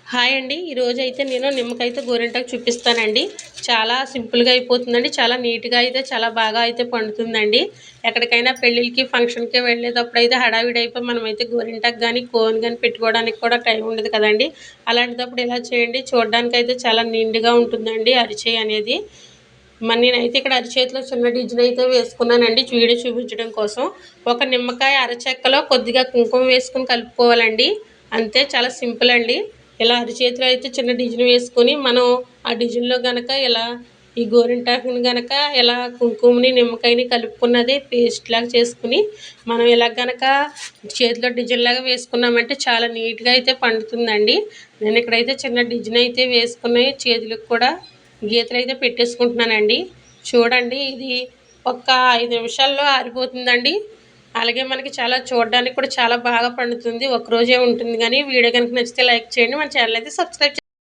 Hi అండి. ఈరోజైతే నేను నిమ్మకాయతో గోరింటాకు చూపిస్తానండి. చాలా సింపుల్‌గా అయిపోతుందండి. చాలా నీట్‌గా అయితే చాలా బాగా అయితే పండుతుందండి. ఎక్కడికైనా పెళ్ళిళ్ళకి, ఫంక్షన్‌కి వెళ్ళేటప్పుడైతే హడావిడి అయిపోయి మనమైతే గోరింటాకు గానీ, కోన్ గానీ పెట్టుకోవడానికి కూడా టైం ఉండదు కదండీ! అలాంటప్పుడు ఇలా చేయండి. చూడడానికైతే చాలా నిండుగా ఉంటుందండి అరిచెయ్యి అనేది. నేనైతే ఇక్కడ అరిచేతిలో చిన్న డిజైన్ అయితే వేసుకున్నానండి వీడియో చూపించడం కోసం. ఒక నిమ్మకాయ అరచెక్కలో కొద్దిగా కుంకుమ వేసుకొని కలుపుకోవాలండి. అంతే, చాలా సింపుల్ అండి. ఇలా అరిచేతిలో అయితే చిన్న డిజైన్ వేసుకొని మనం ఆ డిజైన్‌లో గనక ఇలా ఈ గోరింటాకుని గనక ఇలా కుంకుమని, నిమ్మకాయని కలుపుకున్నది పేస్ట్‌లాగా చేసుకొని మనం ఇలా గనక చేతిలో డిజైన్‌లాగా వేసుకున్నామంటే చాలా నీట్‌గా అయితే పండుతుందండి. నేను ఇక్కడైతే చిన్న డిజైన్ అయితే వేసుకుని చేతులకు కూడా గీతలైతే పెట్టేసుకుంటున్నానండి. చూడండి, ఇది ఒక 5 నిమిషాల్లో ఆరిపోతుందండి. అలాగే మనకి చాలా చూడడానికి కూడా చాలా బాగా పండుతుంది. ఒక్కరోజే ఉంటుంది గానీ వీడియో గనుక నచ్చితే లైక్ చేయండి. మన ఛానల్ అయితే సబ్స్క్రైబ్